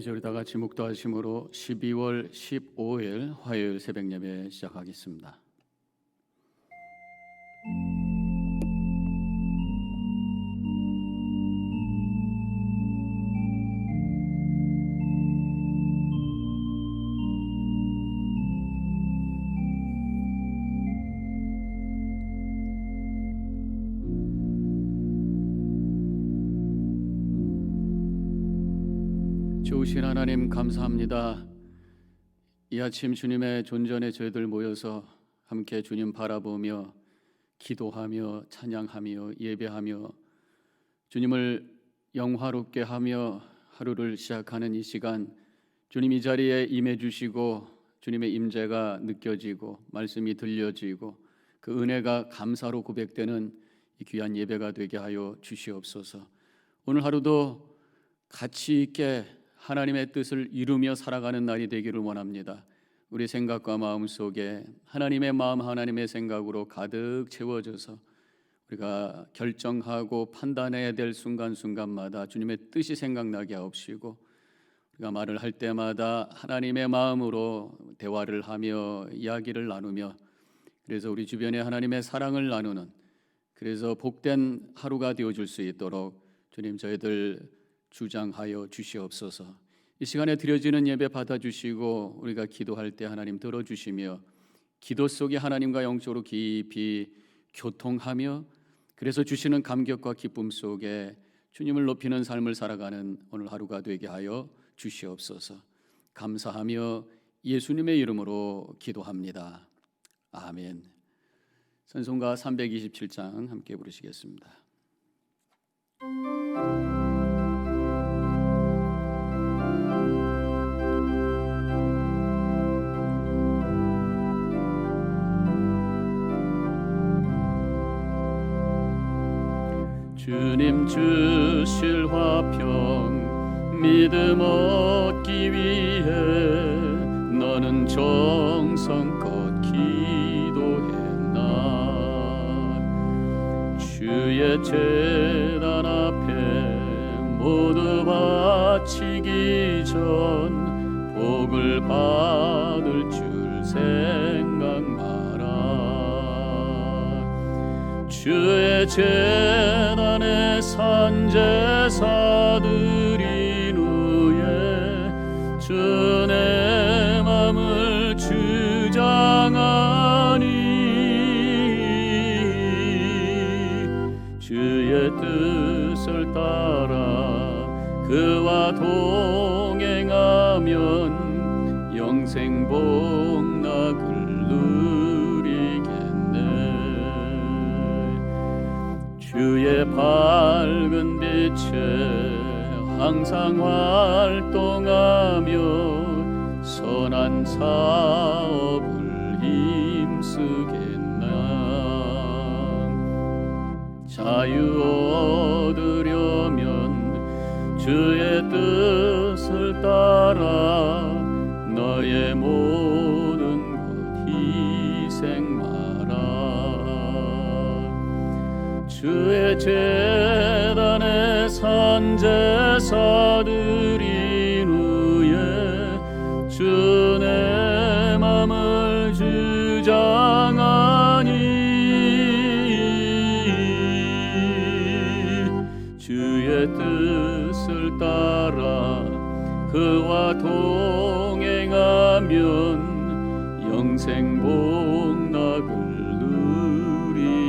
이제 우리 다 같이 묵도하심으로 12월 15일 화요일 새벽 예배 시작하겠습니다. 좋으신 하나님 감사합니다. 이 아침 주님의 존전에 저희들 모여서 함께 주님 바라보며 기도하며 찬양하며 예배하며 주님을 영화롭게 하며 하루를 시작하는 이 시간, 주님 이 자리에 임해 주시고 주님의 임재가 느껴지고 말씀이 들려지고 그 은혜가 감사로 고백되는 이 귀한 예배가 되게 하여 주시옵소서. 오늘 하루도 가치 있게 하나님의 뜻을 이루며 살아가는 날이 되기를 원합니다. 우리 생각과 마음 속에 하나님의 마음, 하나님의 생각으로 가득 채워져서 우리가 결정하고 판단해야 될 순간순간마다 주님의 뜻이 생각나게 하옵시고, 우리가 말을 할 때마다 하나님의 마음으로 대화를 하며 이야기를 나누며, 그래서 우리 주변에 하나님의 사랑을 나누는, 그래서 복된 하루가 되어줄 수 있도록 주님 저희들 주장하여 주시옵소서. 이 시간에 드려지는 예배 받아주시고 우리가 기도할 때 하나님 들어주시며 기도 속에 하나님과 영적으로 깊이 교통하며, 그래서 주시는 감격과 기쁨 속에 주님을 높이는 삶을 살아가는 오늘 하루가 되게 하여 주시옵소서. 감사하며 예수님의 이름으로 기도합니다. 아멘. 찬송가 327장 함께 부르시겠습니다. 주님 주실 화평 믿음 얻기 위해 너는 정성껏 기도했나. 주의 제단 앞에 모두 바치기 전 복을 받을 줄 생각 마라. 주의 제단에 산제사드린 후에 주 내 맘을 주장하니 주의 뜻을 따라 그와 동행하면 영생 복락을 누리겠네. 주의 밝은 빛에 항상 활동하며 선한 사업을 힘쓰겠나. 자유 얻으려면 주의 뜻을 따라 너의 모든 것 희생 마라. 주의 제단에 산제사드린 후에 주 내 맘을 주장하니 주의 뜻을 따라 그와 동행하면 영생 복락을 누리겠네.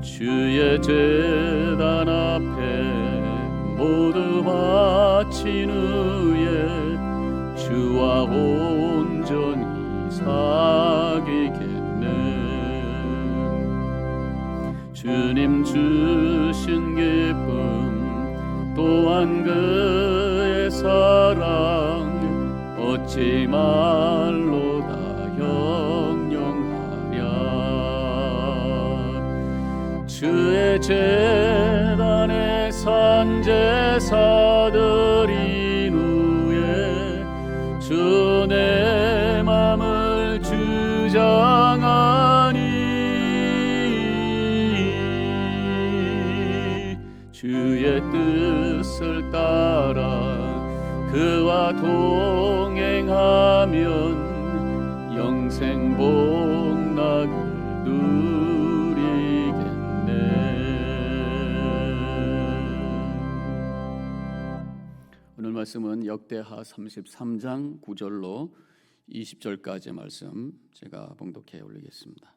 주의 제단 앞에 모두 바친 후에 주와 온전히 사귀겠네. 주님 주신 기쁨 또한 그의 사랑 어찌 말로 다 형용하랴. 주의 제단에 산제사드린 후에 주 내 맘을 주장하니 주의 뜻을 그와 동행하면 영생 복락을 누리겠네. 오늘 말씀은 역대하 33장 9절로 20절까지의 말씀 제가 봉독해 올리겠습니다.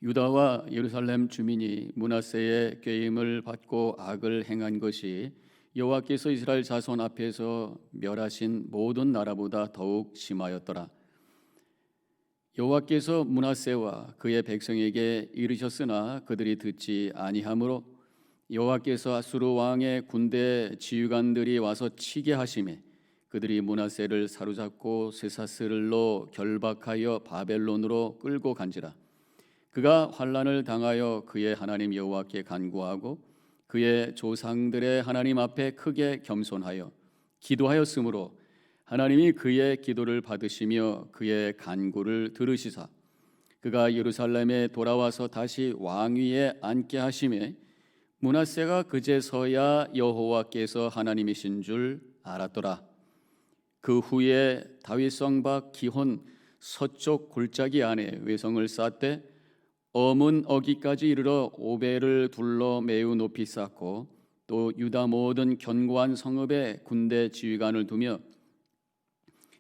유다와 예루살렘 주민이 므낫세의 꾀임을 받고 악을 행한 것이 여호와께서 이스라엘 자손 앞에서 멸하신 모든 나라보다 더욱 심하였더라. 여호와께서 므낫세와 그의 백성에게 이르셨으나 그들이 듣지 아니하므로 여호와께서 아수르 왕의 군대 지휘관들이 와서 치게 하시매 그들이 므낫세를 사로잡고 쇠사슬로 결박하여 바벨론으로 끌고 간지라. 그가 환난을 당하여 그의 하나님 여호와께 간구하고 그의 조상들의 하나님 앞에 크게 겸손하여 기도하였으므로 하나님이 그의 기도를 받으시며 그의 간구를 들으시사 그가 예루살렘에 돌아와서 다시 왕위에 앉게 하시매 므낫세가 그제서야 여호와께서 하나님이신 줄 알았더라. 그 후에 다윗성 밖 기혼 서쪽 골짜기 안에 외성을 쌓되 엄은 어기까지 이르러 오벨을 둘러 매우 높이 쌓고 또 유다 모든 견고한 성읍에 군대 지휘관을 두며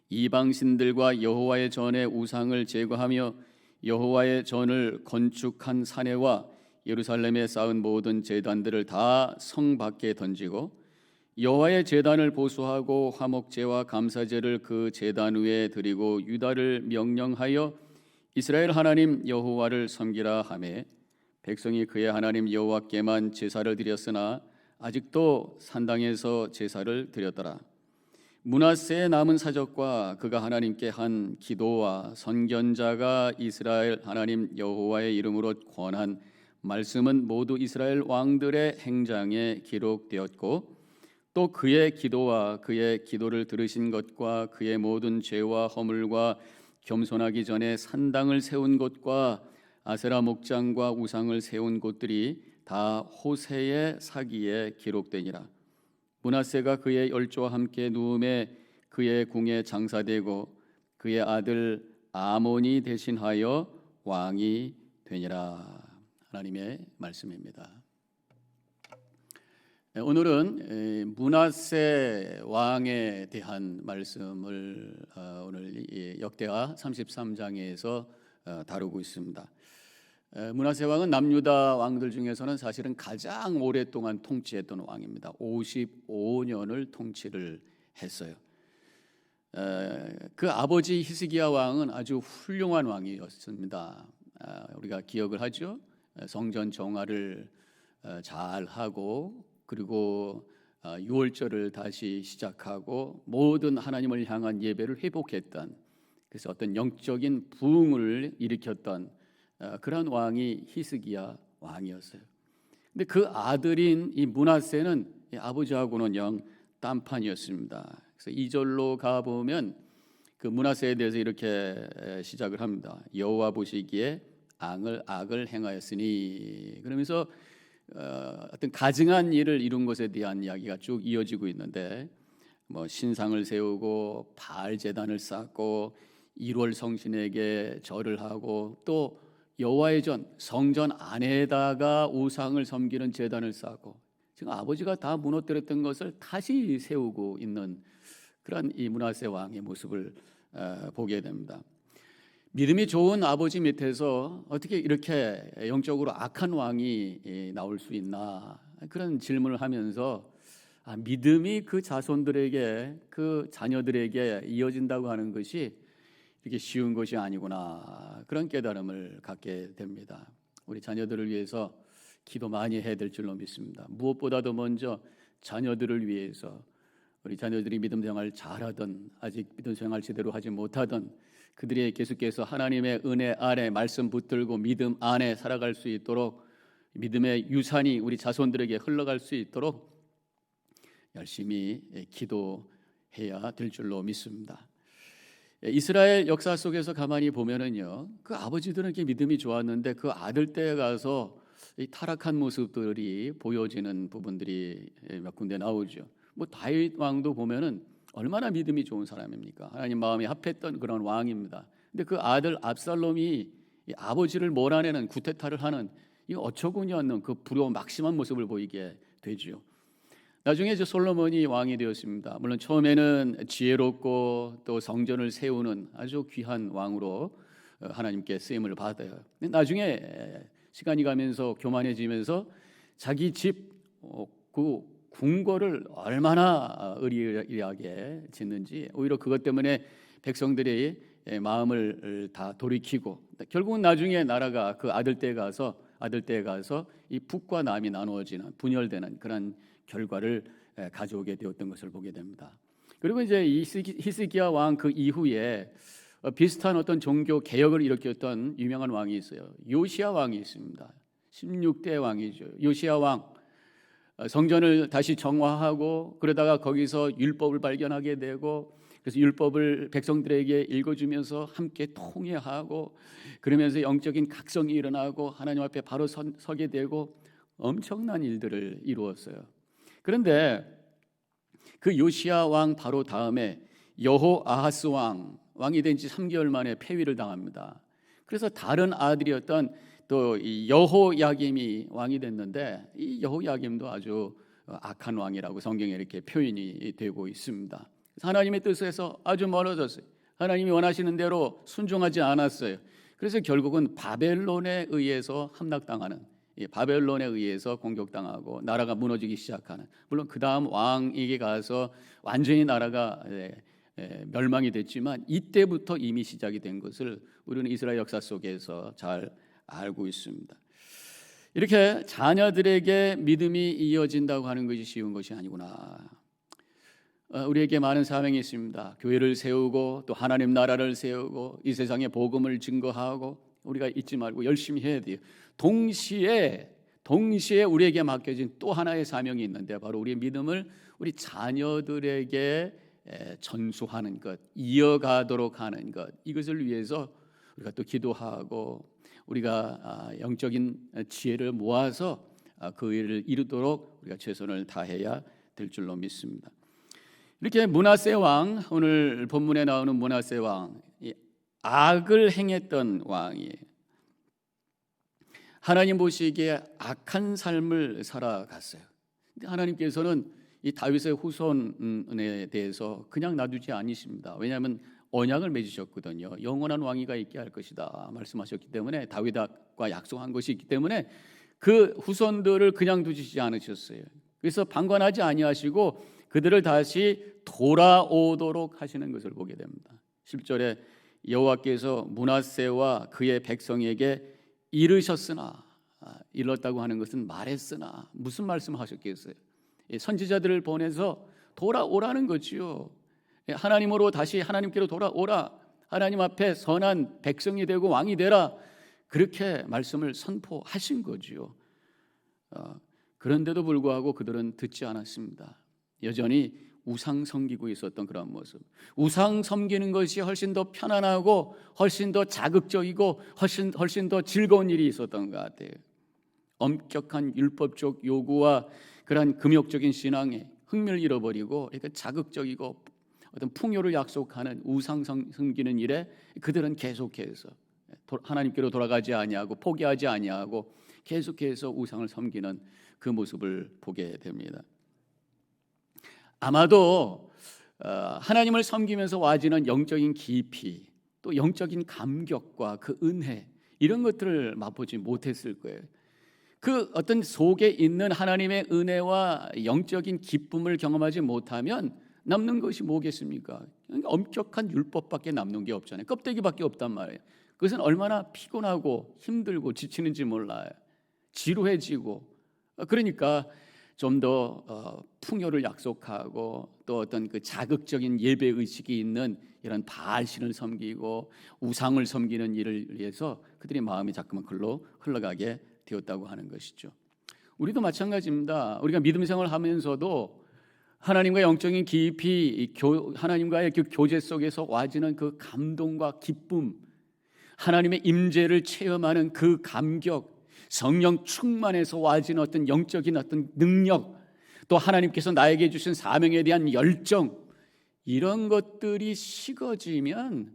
이방신들과 여호와의 전에 우상을 제거하며 여호와의 전을 건축한 사내와 예루살렘에 쌓은 모든 제단들을 다 성 밖에 던지고 여호와의 제단을 보수하고 화목제와 감사제를 그 제단 위에 드리고 유다를 명령하여 이스라엘 하나님 여호와를 섬기라 하매 백성이 그의 하나님 여호와께만 제사를 드렸으나 아직도 산당에서 제사를 드렸더라. 므낫세의 남은 사적과 그가 하나님께 한 기도와 선견자가 이스라엘 하나님 여호와의 이름으로 권한 말씀은 모두 이스라엘 왕들의 행장에 기록되었고 또 그의 기도와 그의 기도를 들으신 것과 그의 모든 죄와 허물과 겸손하기 전에 산당을 세운 곳과 아세라 목장과 우상을 세운 곳들이 다 호세의 사기에 기록되니라. 므낫세가 그의 열조와 함께 누움에 그의 궁에 장사되고 그의 아들 아몬이 대신하여 왕이 되니라. 하나님의 말씀입니다. 오늘은 므낫세 왕에 대한 말씀을 오늘 역대하 33장에서 다루고 있습니다. 므낫세 왕은 남유다 왕들 중에서는 사실은 가장 오랫동안 통치했던 왕입니다. 55년을 통치를 했어요. 그 아버지 히스기야 왕은 아주 훌륭한 왕이었습니다. 우리가 기억을 하죠. 성전 정화를 잘 하고 그리고 유월절을 다시 시작하고 모든 하나님을 향한 예배를 회복했던, 그래서 어떤 영적인 부흥을 일으켰던 그런 왕이 히스기야 왕이었어요. 근데 그 아들인 이 므낫세는 아버지하고는 영 딴판이었습니다. 그래서 2절로 가 보면 그 므낫세에 대해서 이렇게 시작을 합니다. 여호와 보시기에 악을 행하였으니, 그러면서 어떤 가증한 일을 이룬 것에 대한 이야기가 쭉 이어지고 있는데, 뭐 신상을 세우고 바알 제단을 쌓고 1월 성신에게 절을 하고 또 여호와의 전 성전 안에다가 우상을 섬기는 제단을 쌓고, 지금 아버지가 다 무너뜨렸던 것을 다시 세우고 있는 그런 이 므낫세 왕의 모습을 보게 됩니다. 믿음이 좋은 아버지 밑에서 어떻게 이렇게 영적으로 악한 왕이 나올 수 있나, 그런 질문을 하면서 믿음이 그 자손들에게, 그 자녀들에게 이어진다고 하는 것이 이렇게 쉬운 것이 아니구나, 그런 깨달음을 갖게 됩니다. 우리 자녀들을 위해서 기도 많이 해야 될 줄로 믿습니다. 무엇보다도 먼저 자녀들을 위해서, 우리 자녀들이 믿음 생활 잘하던, 아직 믿음 생활 제대로 하지 못하던 그들이 계속해서 하나님의 은혜 아래 말씀 붙들고 믿음 안에 살아갈 수 있도록, 믿음의 유산이 우리 자손들에게 흘러갈 수 있도록 열심히 기도해야 될 줄로 믿습니다. 이스라엘 역사 속에서 가만히 보면은요, 그 아버지들은 이렇게 믿음이 좋았는데 그 아들 때에 가서 이 타락한 모습들이 보여지는 부분들이 몇 군데 나오죠. 뭐 다윗 왕도 보면은 얼마나 믿음이 좋은 사람입니까? 하나님 마음이 합했던 그런 왕입니다. 근데 그 아들 압살롬이 이 아버지를 몰아내는 구테타를 하는 이 어처구니 없는 그 불효 막심한 모습을 보이게 되죠. 나중에 이제 솔로몬이 왕이 되었습니다. 물론 처음에는 지혜롭고 또 성전을 세우는 아주 귀한 왕으로 하나님께 쓰임을 받아요. 근데 나중에 시간이 가면서 교만해지면서 자기 집 그 궁궐을 얼마나 의리하게 짓는지 오히려 그것 때문에 백성들이 마음을 다 돌이키고 결국은 나중에 나라가 그 아들 때에 가서 이 북과 남이 나누어지는 분열되는 그런 결과를 가져오게 되었던 것을 보게 됩니다. 그리고 이제 히스기야 왕 그 이후에 비슷한 어떤 종교 개혁을 일으켰던 유명한 왕이 있어요. 요시야 왕이 있습니다. 16대 왕이죠. 요시야 왕 성전을 다시 정화하고 그러다가 거기서 율법을 발견하게 되고 그래서 율법을 백성들에게 읽어주면서 함께 통회하고 그러면서 영적인 각성이 일어나고 하나님 앞에 바로 서게 되고 엄청난 일들을 이루었어요. 그런데 그 요시야 왕 바로 다음에 여호아하스 왕이 된 지 3개월 만에 폐위를 당합니다. 그래서 다른 아들이었던 또 이 여호야김이 왕이 됐는데 이 여호야김도 아주 악한 왕이라고 성경에 이렇게 표현이 되고 있습니다. 하나님의 뜻에서 아주 멀어졌어요. 하나님이 원하시는 대로 순종하지 않았어요. 그래서 결국은 바벨론에 의해서 함락당하는, 바벨론에 의해서 공격당하고 나라가 무너지기 시작하는, 물론 그 다음 왕에게 가서 완전히 나라가 멸망이 됐지만 이때부터 이미 시작이 된 것을 우리는 이스라엘 역사 속에서 잘 알고 있습니다. 이렇게 자녀들에게 믿음이 이어진다고 하는 것이 쉬운 것이 아니구나. 우리에게 많은 사명이 있습니다. 교회를 세우고 또 하나님 나라를 세우고 이 세상에 복음을 증거하고 우리가 잊지 말고 열심히 해야 돼요. 동시에 우리에게 맡겨진 또 하나의 사명이 있는데 바로 우리의 믿음을 우리 자녀들에게 전수하는 것, 이어가도록 하는 것, 이것을 위해서 우리가 또 기도하고 우리가 영적인 지혜를 모아서 그 일을 이루도록 우리가 최선을 다해야 될 줄로 믿습니다. 이렇게 므낫세 왕, 오늘 본문에 나오는 므낫세 왕, 악을 행했던 왕이에요. 하나님 보시기에 악한 삶을 살아갔어요. 하나님께서는 이 다윗의 후손에 대해서 그냥 놔두지 않으십니다. 왜냐하면 언약을 맺으셨거든요. 영원한 왕위가 있게 할 것이다 말씀하셨기 때문에 다윗과 약속한 것이 있기 때문에 그 후손들을 그냥 두시지 않으셨어요. 그래서 방관하지 아니하시고 그들을 다시 돌아오도록 하시는 것을 보게 됩니다. 10절에 여호와께서 므낫세와 그의 백성에게 이르셨으나, 일렀다고 하는 것은 말했으나, 무슨 말씀하셨겠어요? 선지자들을 보내서 돌아오라는 거지요. 하나님으로 다시 하나님께로 돌아오라, 하나님 앞에 선한 백성이 되고 왕이 되라, 그렇게 말씀을 선포하신 거지요. 그런데도 불구하고 그들은 듣지 않았습니다. 여전히 우상 섬기고 있었던 그런 모습. 우상 섬기는 것이 훨씬 더 편안하고 훨씬 더 자극적이고 훨씬 더 즐거운 일이 있었던 것 같아요. 엄격한 율법적 요구와 그러한 금욕적인 신앙에 흥미를 잃어버리고 이렇게 자극적이고 어떤 풍요를 약속하는 우상 섬기는 일에 그들은 계속해서 하나님께로 돌아가지 아니하고 포기하지 아니하고 계속해서 우상을 섬기는 그 모습을 보게 됩니다. 아마도 하나님을 섬기면서 와지는 영적인 깊이, 또 영적인 감격과 그 은혜, 이런 것들을 맛보지 못했을 거예요. 그 어떤 속에 있는 하나님의 은혜와 영적인 기쁨을 경험하지 못하면 남는 것이 뭐겠습니까? 엄격한 율법밖에 남는 게 없잖아요. 껍데기밖에 없단 말이에요. 그것은 얼마나 피곤하고 힘들고 지치는지 몰라요. 지루해지고. 그러니까 좀 더 풍요를 약속하고 또 어떤 그 자극적인 예배 의식이 있는 이런 바알신을 섬기고 우상을 섬기는 일을 위해서 그들의 마음이 자꾸만 글로 흘러가게 되었다고 하는 것이죠. 우리도 마찬가지입니다. 우리가 믿음 생활을 하면서도 하나님과 영적인 깊이 하나님과의 그 교제 속에서 와지는 그 감동과 기쁨, 하나님의 임재를 체험하는 그 감격, 성령 충만해서 와지는 어떤 영적인 어떤 능력, 또 하나님께서 나에게 주신 사명에 대한 열정, 이런 것들이 식어지면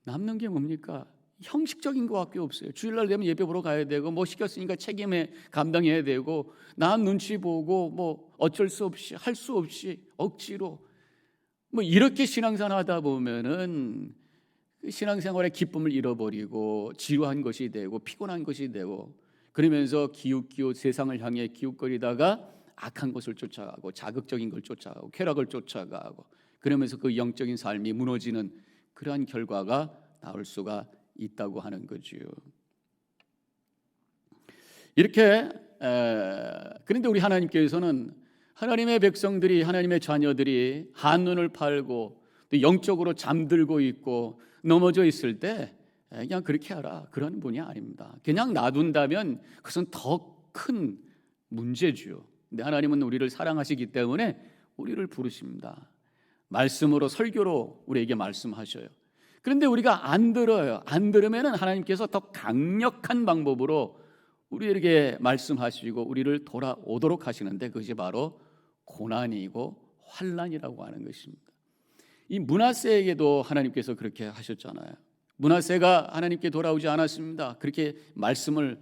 남는 게 뭡니까? 형식적인 것밖에 없어요. 주일날 되면 예배 보러 가야 되고, 뭐 시켰으니까 책임에 감당해야 되고, 남 눈치 보고, 뭐 어쩔 수 없이, 할 수 없이 억지로 뭐 이렇게 신앙생활 하다 보면은 신앙생활의 기쁨을 잃어버리고 지루한 것이 되고 피곤한 것이 되고, 그러면서 기웃기웃 세상을 향해 기웃거리다가 악한 것을 쫓아가고 자극적인 걸 쫓아가고 쾌락을 쫓아가고, 그러면서 그 영적인 삶이 무너지는 그러한 결과가 나올 수가 있다고 하는 거지요. 이렇게 그런데 우리 하나님께서는 하나님의 백성들이, 하나님의 자녀들이 한눈을 팔고 또 영적으로 잠들고 있고 넘어져 있을 때 그냥 그렇게 하라, 그런 분이 아닙니다. 그냥 놔둔다면 그것은 더 큰 문제죠. 근데 하나님은 우리를 사랑하시기 때문에 우리를 부르십니다. 말씀으로, 설교로 우리에게 말씀하셔요. 그런데 우리가 안 들어요. 안 들으면 하나님께서 더 강력한 방법으로 우리에게 말씀하시고 우리를 돌아오도록 하시는데, 그것이 바로 고난이고 환난이라고 하는 것입니다. 이 므낫세에게도 하나님께서 그렇게 하셨잖아요. 므낫세가 하나님께 돌아오지 않았습니다. 그렇게 말씀을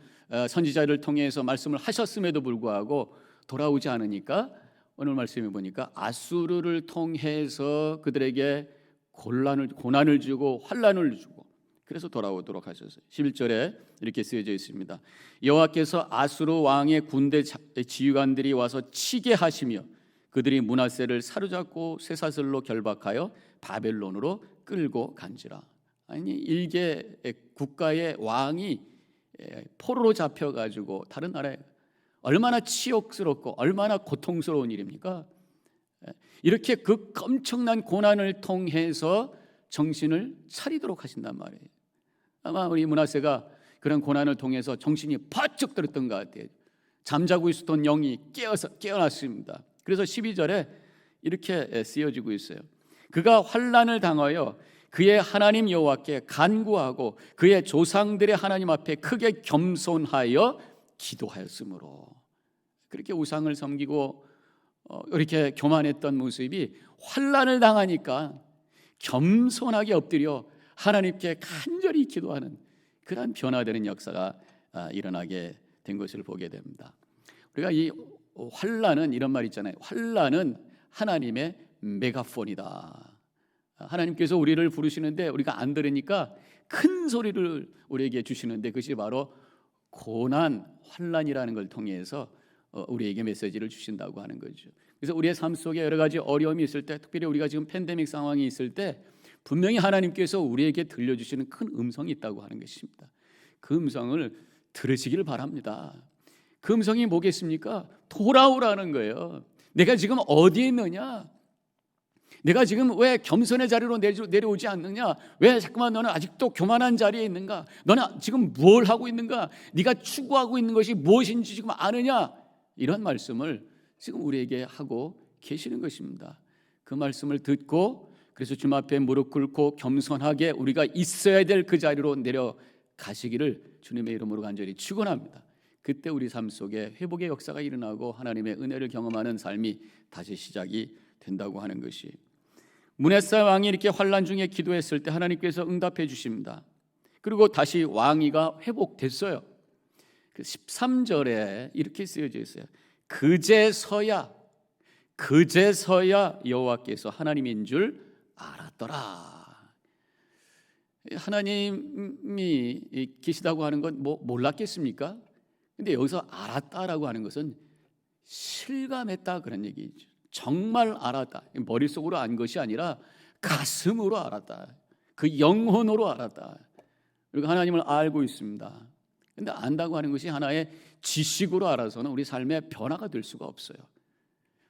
선지자를 통해서 말씀을 하셨음에도 불구하고 돌아오지 않으니까 오늘 말씀해 보니까 아수르를 통해서 그들에게 고난을 주고 환난을 주고, 그래서 돌아오도록 하셨어요. 11절에 이렇게 쓰여져 있습니다. 여호와께서 아수르 왕의 군대 지휘관들이 와서 치게 하시며 그들이 므낫세를 사로잡고 쇠사슬로 결박하여 바벨론으로 끌고 간지라. 아니, 일개 국가의 왕이 포로로 잡혀가지고 다른 나라에, 얼마나 치욕스럽고 얼마나 고통스러운 일입니까? 이렇게 그 엄청난 고난을 통해서 정신을 차리도록 하신단 말이에요. 아마 우리 므낫세가 그런 고난을 통해서 정신이 바짝 들었던 것 같아요. 잠자고 있었던 영이 깨어났습니다. 그래서 12절에 이렇게 쓰여지고 있어요. 그가 환난을 당하여 그의 하나님 여호와께 간구하고 그의 조상들의 하나님 앞에 크게 겸손하여 기도하였으므로, 그렇게 우상을 섬기고 이렇게 교만했던 모습이 환난을 당하니까 겸손하게 엎드려 하나님께 간절히 기도하는 그러한 변화되는 역사가 일어나게 된 것을 보게 됩니다. 우리가 이 환난은 이런 말 있잖아요. 환난은 하나님의 메가폰이다. 하나님께서 우리를 부르시는데 우리가 안 들으니까 큰 소리를 우리에게 주시는데, 그것이 바로 고난, 환난이라는 걸 통해서 우리에게 메시지를 주신다고 하는 거죠. 그래서 우리의 삶 속에 여러 가지 어려움이 있을 때, 특별히 우리가 지금 팬데믹 상황이 있을 때 분명히 하나님께서 우리에게 들려주시는 큰 음성이 있다고 하는 것입니다. 그 음성을 들으시기를 바랍니다. 그 음성이 뭐겠습니까? 돌아오라는 거예요. 내가 지금 어디에 있느냐? 내가 지금 왜 겸손의 자리로 내려오지 않느냐? 왜 자꾸만 너는 아직도 교만한 자리에 있는가? 너는 지금 뭘 하고 있는가? 네가 추구하고 있는 것이 무엇인지 지금 아느냐? 이런 말씀을 지금 우리에게 하고 계시는 것입니다. 그 말씀을 듣고, 그래서 주님 앞에 무릎 꿇고 겸손하게 우리가 있어야 될 그 자리로 내려가시기를 주님의 이름으로 간절히 축원합니다. 그때 우리 삶 속에 회복의 역사가 일어나고 하나님의 은혜를 경험하는 삶이 다시 시작이 된다고 하는 것이, 므낫세 왕이 이렇게 환난 중에 기도했을 때 하나님께서 응답해 주십니다. 그리고 다시 왕위가 회복됐어요. 13절에 이렇게 쓰여져 있어요. 그제서야 여호와께서 하나님인 줄 알았더라. 하나님이 계시다고 하는 건 뭐 몰랐겠습니까? 근데 여기서 알았다라고 하는 것은 실감했다 그런 얘기죠. 정말 알았다. 머릿속으로 안 것이 아니라 가슴으로 알았다. 그 영혼으로 알았다. 그리고 하나님을 알고 있습니다. 그런데 안다고 하는 것이 하나의 지식으로 알아서는 우리 삶의 변화가 될 수가 없어요.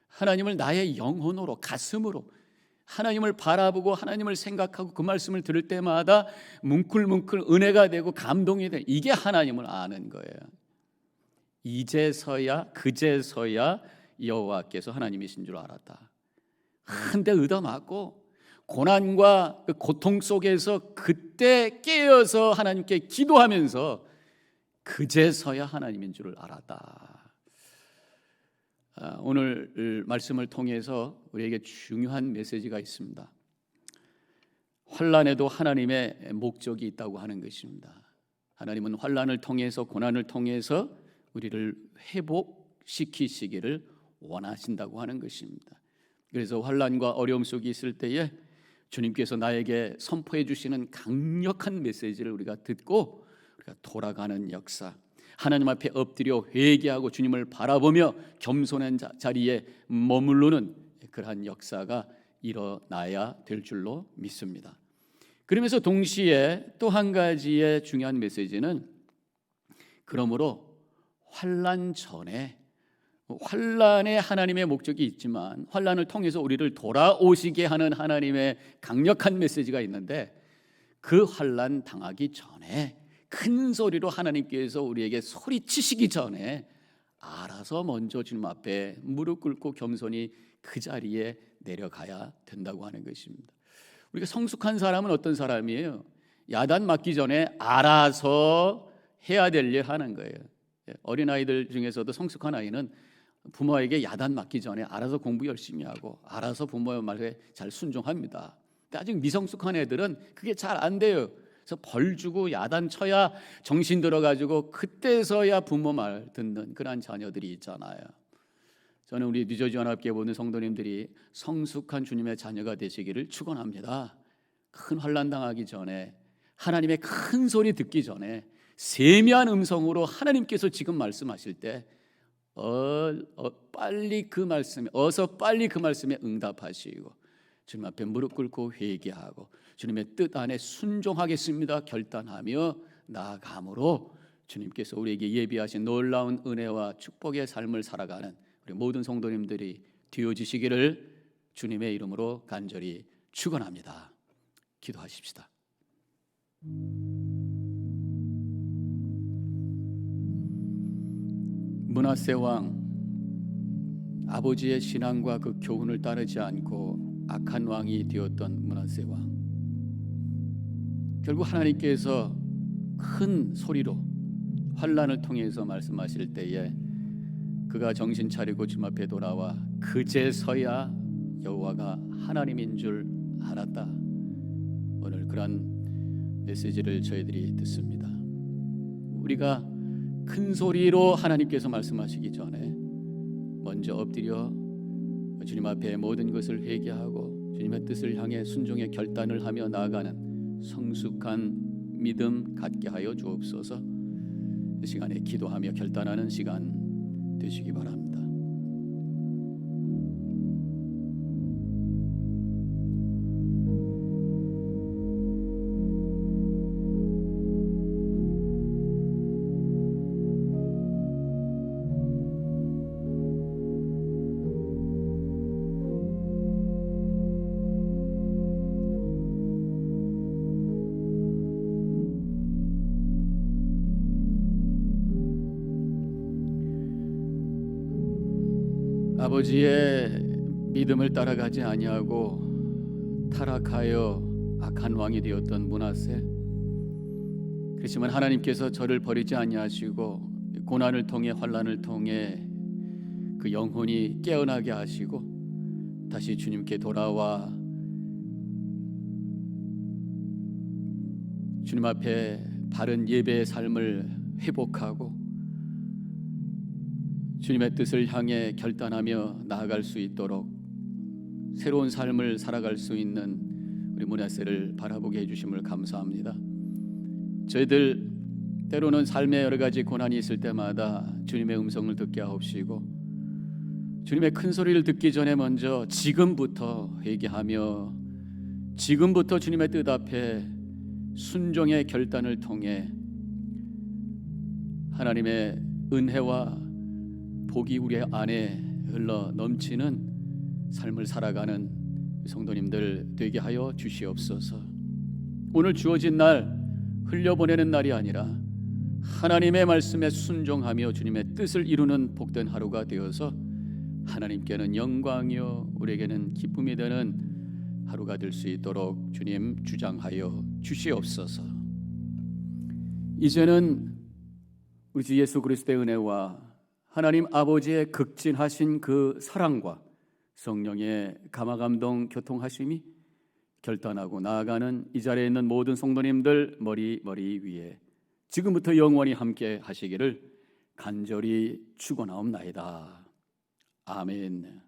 하나님을 나의 영혼으로, 가슴으로 하나님을 바라보고 하나님을 생각하고 그 말씀을 들을 때마다 뭉클뭉클 은혜가 되고 감동이 되는, 이게 하나님을 아는 거예요. 그제서야 여호와께서 하나님이신 줄 알았다. 한데 얻어맞고 고난과 그 고통 속에서 그때 깨어서 하나님께 기도하면서 그제서야 하나님인 줄을 알았다. 오늘 말씀을 통해서 우리에게 중요한 메시지가 있습니다. 환난에도 하나님의 목적이 있다고 하는 것입니다. 하나님은 환난을 통해서, 고난을 통해서 우리를 회복시키시기를 원하신다고 하는 것입니다. 그래서 환난과 어려움 속에 있을 때에 주님께서 나에게 선포해 주시는 강력한 메시지를 우리가 듣고 우리가 돌아가는 역사, 하나님 앞에 엎드려 회개하고 주님을 바라보며 겸손한 자리에 머무르는 그러한 역사가 일어나야 될 줄로 믿습니다. 그러면서 동시에 또 한 가지의 중요한 메시지는, 그러므로 환난 전에, 환난에 하나님의 목적이 있지만 환난을 통해서 우리를 돌아오시게 하는 하나님의 강력한 메시지가 있는데, 그 환난 당하기 전에 큰 소리로 하나님께서 우리에게 소리치시기 전에 알아서 먼저 주님 앞에 무릎 꿇고 겸손히 그 자리에 내려가야 된다고 하는 것입니다. 우리가 성숙한 사람은 어떤 사람이에요? 야단 맞기 전에 알아서 해야 될 일 하는 거예요. 어린아이들 중에서도 성숙한 아이는 부모에게 야단 맞기 전에 알아서 공부 열심히 하고 알아서 부모의 말에 잘 순종합니다. 근데 아직 미성숙한 애들은 그게 잘 안 돼요. 그래서 벌 주고 야단 쳐야 정신 들어가지고 그때서야 부모 말 듣는 그런 자녀들이 있잖아요. 저는 우리 뉴저지연합교회 모든 성도님들이 성숙한 주님의 자녀가 되시기를 축원합니다. 큰 환난 당하기 전에, 하나님의 큰 소리 듣기 전에 세미한 음성으로 하나님께서 지금 말씀하실 때 빨리 그 말씀에, 빨리 그 말씀에 응답하시고 주님 앞에 무릎 꿇고 회개하고 주님의 뜻 안에 순종하겠습니다 결단하며 나아감으로 주님께서 우리에게 예비하신 놀라운 은혜와 축복의 삶을 살아가는 우리 모든 성도님들이 되어지시기를 주님의 이름으로 간절히 축원합니다. 기도하십시다. 므낫세 왕, 아버지의 신앙과 그 교훈을 따르지 않고 악한 왕이 되었던 므낫세 왕, 결국 하나님께서 큰 소리로 환난을 통해서 말씀하실 때에 그가 정신 차리고 주님 앞에 돌아와 그제서야 여호와가 하나님인 줄 알았다. 오늘 그런 메시지를 저희들이 듣습니다. 우리가 큰 소리로 하나님께서 말씀하시기 전에 먼저 엎드려 주님 앞에 모든 것을 회개하고 주님의 뜻을 향해 순종의 결단을 하며 나아가는 성숙한 믿음 갖게 하여 주옵소서. 이 시간에 기도하며 결단하는 시간 되시기 바랍니다. 아버지의 믿음을 따라가지 아니하고 타락하여 악한 왕이 되었던 므낫세, 그렇지만 하나님께서 저를 버리지 아니하시고 고난을 통해 환난을 통해 그 영혼이 깨어나게 하시고 다시 주님께 돌아와 주님 앞에 바른 예배의 삶을 회복하고 주님의 뜻을 향해 결단하며 나아갈 수 있도록 새로운 삶을 살아갈 수 있는 우리 므낫세를 바라보게 해주심을 감사합니다. 저희들 때로는 삶의 여러 가지 고난이 있을 때마다 주님의 음성을 듣게 하옵시고 주님의 큰 소리를 듣기 전에 먼저 지금부터 회개하며 지금부터 주님의 뜻 앞에 순종의 결단을 통해 하나님의 은혜와 복이 우리 안에 흘러 넘치는 삶을 살아가는 성도님들 되게 하여 주시옵소서. 오늘 주어진 날 흘려보내는 날이 아니라 하나님의 말씀에 순종하며 주님의 뜻을 이루는 복된 하루가 되어서 하나님께는 영광이요 우리에게는 기쁨이 되는 하루가 될 수 있도록 주님 주장하여 주시옵소서. 이제는 우리 주 예수 그리스도의 은혜와 하나님 아버지의 극진하신 그 사랑과 성령의 감화감동 교통하심이 결단하고 나아가는 이 자리에 있는 모든 성도님들 머리 위에 지금부터 영원히 함께 하시기를 간절히 축원하옵나이다. 아멘.